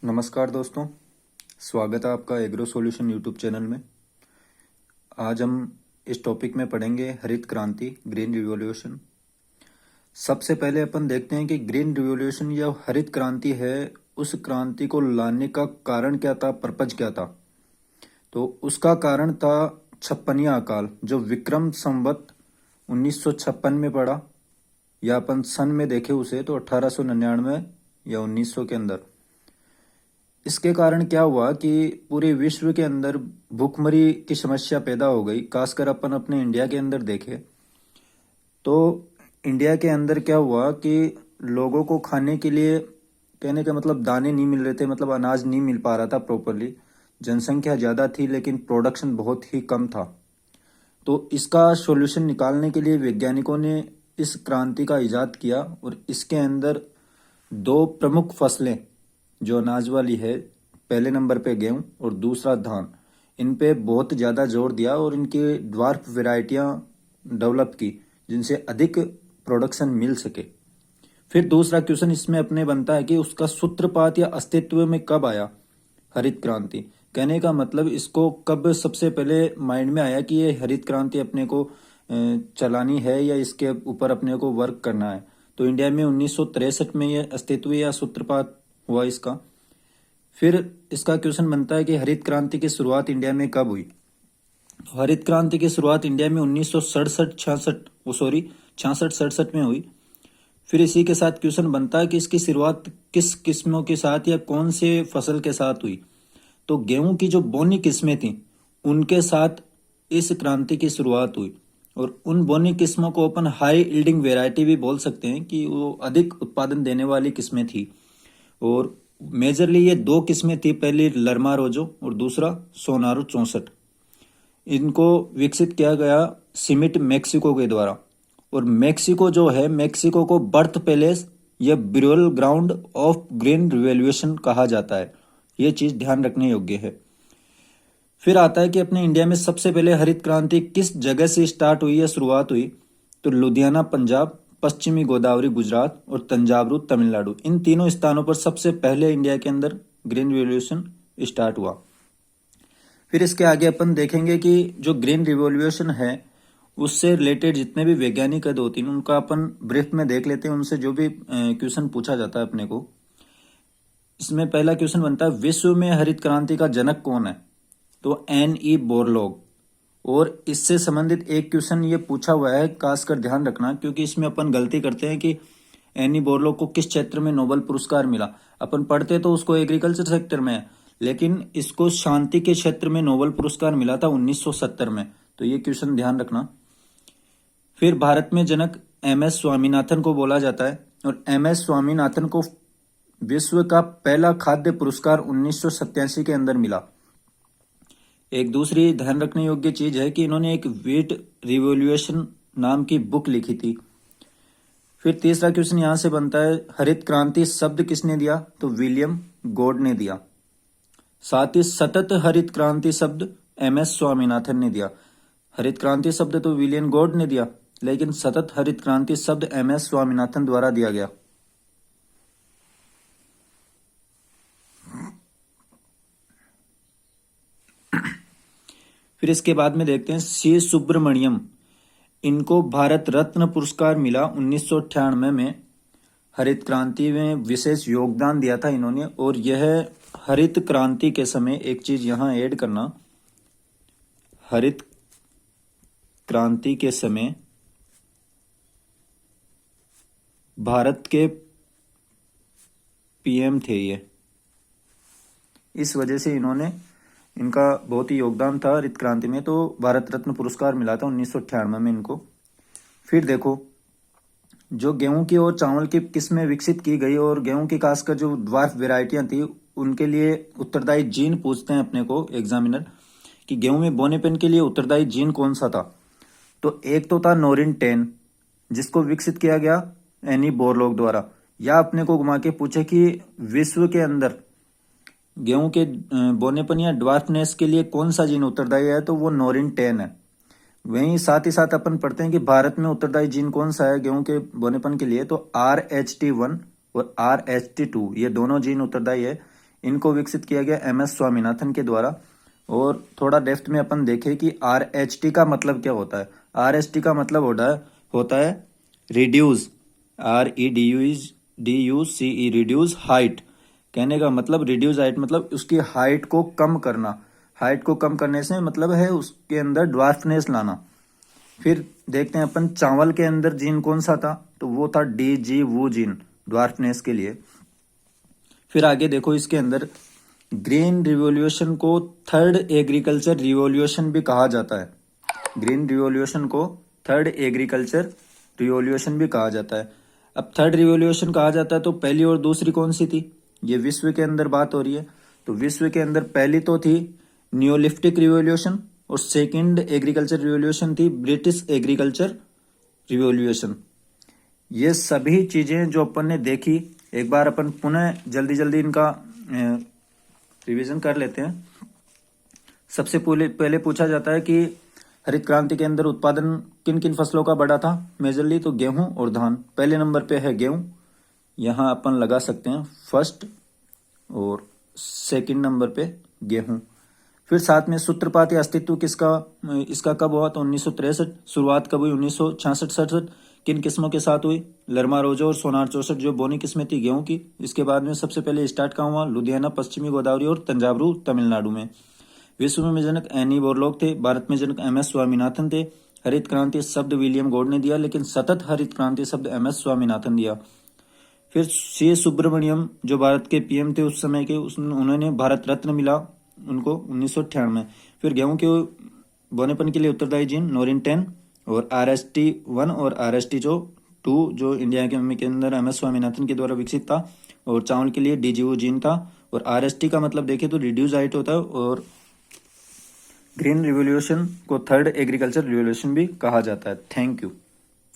नमस्कार दोस्तों, स्वागत है आपका एग्रो सॉल्यूशन यूट्यूब चैनल में। आज हम इस टॉपिक में पढ़ेंगे हरित क्रांति, ग्रीन रिवॉल्यूशन। सबसे पहले अपन देखते हैं कि ग्रीन रिवॉल्यूशन या हरित क्रांति है, उस क्रांति को लाने का कारण क्या था, पर्पज क्या था। तो उसका कारण था छप्पनिया अकाल, जो विक्रम संवत 1956 में पड़ा, या अपन सन में देखे उसे तो 1899 या 1900 के अंदर। इसके कारण क्या हुआ कि पूरे विश्व के अंदर भूखमरी की समस्या पैदा हो गई। खासकर अपन अपने इंडिया के अंदर देखें तो इंडिया के अंदर क्या हुआ कि लोगों को खाने के लिए, कहने का मतलब दाने नहीं मिल रहे थे, मतलब अनाज नहीं मिल पा रहा था प्रॉपरली। जनसंख्या ज़्यादा थी लेकिन प्रोडक्शन बहुत ही कम था। तो इसका सॉल्यूशन निकालने के लिए वैज्ञानिकों ने इस क्रांति का इजाद किया और इसके अंदर दो प्रमुख फसलें जो अनाज वाली है, पहले नंबर पे गेहूं और दूसरा धान, इन पे बहुत ज़्यादा जोर दिया और इनकी ड्वार्फ वेराइटियां डेवलप की जिनसे अधिक प्रोडक्शन मिल सके। फिर दूसरा क्वेश्चन इसमें अपने बनता है कि उसका सूत्रपात या अस्तित्व में कब आया हरित क्रांति। कहने का मतलब इसको कब सबसे पहले माइंड में आया कि ये हरित क्रांति अपने को चलानी है या इसके ऊपर अपने को वर्क करना है। तो इंडिया में 1963 में ये अस्तित्व या सूत्रपात हुआ इसका। फिर इसका क्वेश्चन बनता है कि हरित क्रांति की शुरुआत इंडिया में कब हुई। हरित क्रांति की शुरुआत इंडिया में 1967 में हुई। फिर इसी के साथ क्वेश्चन बनता है कि इसकी शुरुआत किस किस्मों के साथ या कौन से फसल के साथ हुई। तो गेहूं की जो बोनी किस्में थी उनके साथ इस क्रांति की शुरुआत हुई। और उन बोनी किस्मों को अपन हाई यील्डिंग वेराइटी भी बोल सकते हैं कि वो अधिक उत्पादन देने वाली किस्में थी। और मेजरली ये दो किस्में थी, पहली लरमा रोजो और दूसरा सोनारू 64। इनको विकसित किया गया सिमिट मैक्सिको के द्वारा। और मैक्सिको जो है, मैक्सिको को बर्थ पैलेस या burial ground of green revolution कहा जाता है। ये चीज ध्यान रखने योग्य है। फिर आता है कि अपने इंडिया में सबसे पहले हरित क्रांति किस जगह से स्टार्ट हुई या शुरुआत हुई। तो लुधियाना पंजाब, पश्चिमी गोदावरी गुजरात और तंजावुर तमिलनाडु, इन तीनों स्थानों पर सबसे पहले इंडिया के अंदर ग्रीन रिवॉल्यूशन स्टार्ट हुआ। फिर इसके आगे अपन देखेंगे कि जो ग्रीन रिवॉल्यूशन है उससे रिलेटेड जितने भी वैज्ञानिक है 2-3, उनका अपन ब्रीफ में देख लेते हैं। उनसे जो भी क्वेश्चन पूछा जाता है अपने को। इसमें पहला क्वेश्चन बनता है, विश्व में हरित क्रांति का जनक कौन है। तो N.E. बोरलॉग। और इससे संबंधित एक क्वेश्चन ये पूछा हुआ है, खासकर ध्यान रखना, क्योंकि इसमें अपन गलती करते हैं कि N.E. बोरलॉग को किस क्षेत्र में नोबेल पुरस्कार मिला। अपन पढ़ते तो उसको एग्रीकल्चर सेक्टर में है, लेकिन इसको शांति के क्षेत्र में नोबेल पुरस्कार मिला था 1970 में। तो ये क्वेश्चन ध्यान रखना। फिर भारत में जनक M.S. स्वामीनाथन को बोला जाता है और M.S. स्वामीनाथन को विश्व का पहला खाद्य पुरस्कार 1987 के अंदर मिला। एक दूसरी ध्यान रखने योग्य चीज है कि इन्होंने एक व्हीट रिवॉल्यूशन नाम की बुक लिखी थी। फिर तीसरा क्वेश्चन यहां से बनता है, हरित क्रांति शब्द किसने दिया। तो विलियम गॉड ने दिया। साथ ही सतत हरित क्रांति शब्द M.S. स्वामीनाथन ने दिया। हरित क्रांति शब्द तो विलियम गॉड ने दिया, लेकिन सतत हरित क्रांति शब्द M.S. स्वामीनाथन द्वारा दिया गया। फिर इसके बाद में देखते हैं सी सुब्रमण्यम, इनको भारत रत्न पुरस्कार मिला 1998 में। हरित क्रांति में विशेष योगदान दिया था इन्होंने। और यह हरित क्रांति के समय एक चीज यहां ऐड करना, हरित क्रांति के समय भारत के PM थे ये, इस वजह से इनका बहुत ही योगदान था हरित क्रांति में। तो भारत रत्न पुरस्कार मिला था 1998 में इनको। फिर देखो, जो गेहूं की और चावल की किस्में विकसित की गई और गेहूं की खासकर जो ड्वार्फ वेराइटियां थी उनके लिए उत्तरदायी जीन पूछते हैं अपने को एग्जामिनर कि गेहूं में बोनेपन के लिए उत्तरदायी जीन कौन सा था। तो एक तो था नोरिन 10, जिसको विकसित किया गया N.E. बोरलॉग द्वारा। या अपने को घुमा के पूछे कि विश्व के अंदर गेहूं के बोनेपन या ड्वार्फनेस के लिए कौन सा जीन उत्तरदायी है, तो वो नोरिन 10 है। वहीं साथ ही साथ अपन पढ़ते हैं कि भारत में उत्तरदायी जीन कौन सा है गेहूं के बोनेपन के लिए। तो RH1 और RH2 ये दोनों जीन उत्तरदायी है। इनको विकसित किया गया MS स्वामीनाथन के द्वारा। और थोड़ा डेप्थ में अपन देखें कि RHT का मतलब क्या होता है। RHT का मतलब होता है रिड्यूस, REDUCE, रिड्यूस हाइट। कहने का मतलब रिड्यूस हाइट मतलब उसकी हाइट को कम करना। हाइट को कम करने से मतलब है उसके अंदर ड्वार्फनेस लाना। फिर देखते हैं अपन चावल के अंदर जीन कौन सा था, तो वो था DG वो जीन, ड्वार्फनेस के लिए। फिर आगे देखो, इसके अंदर ग्रीन रिवॉल्यूशन को थर्ड एग्रीकल्चर रिवॉल्यूशन भी कहा जाता है। ग्रीन रिवॉल्यूशन को थर्ड एग्रीकल्चर रिवॉल्यूशन भी कहा जाता है। अब थर्ड रिवॉल्यूशन कहा जाता है तो पहली और दूसरी कौन सी थी, ये विश्व के अंदर बात हो रही है। तो विश्व के अंदर पहली तो थी नियोलिथिक रिवॉल्यूशन और सेकंड एग्रीकल्चर रिवॉल्यूशन थी ब्रिटिश एग्रीकल्चर रिवॉल्यूशन। ये सभी चीजें जो अपन ने देखी, एक बार अपन पुनः जल्दी जल्दी इनका रिवीजन कर लेते हैं। सबसे पहले पूछा जाता है कि हरित क्रांति के अंदर उत्पादन किन किन फसलों का बढ़ा था मेजरली, तो गेहूं और धान। पहले नंबर पे है गेहूं, यहां अपन लगा सकते हैं फर्स्ट, और सेकंड नंबर पे गेहूं। फिर साथ में सूत्रपात या अस्तित्व इसका कब हुआ, तो 1963। शुरुआत कब हुई, 1966-67। किन किस्मों के साथ हुई, लरमा रोजो और सोनार 64 जो बोनी किस्में थी गेहूं की। इसके बाद में सबसे पहले स्टार्ट कहाँ हुआ, लुधियाना पश्चिमी गोदावरी और तंजावुर तमिलनाडु में। विश्व में जनक एनी बोरलॉग थे, भारत में जनक MS स्वामीनाथन थे। हरित क्रांति शब्द विलियम गॉड ने दिया, लेकिन सतत हरित क्रांति शब्द MS स्वामीनाथन दिया। फिर C सुब्रमण्यम जो भारत के PM थे उस समय के, उन्होंने भारत रत्न मिला उनको 1998 में। फिर गेहूं के बोनेपन के लिए उत्तरदायी जीन नोरिन 10 और RST1 और RST2 जो इंडिया के अंदर MS स्वामीनाथन के द्वारा विकसित था। और चावल के लिए DGO जीन था। और RST का मतलब देखें तो रिड्यूस हाइट होता है। और ग्रीन रिवॉल्यूशन को थर्ड एग्रीकल्चर रिवॉल्यूशन भी कहा जाता है। Thank you.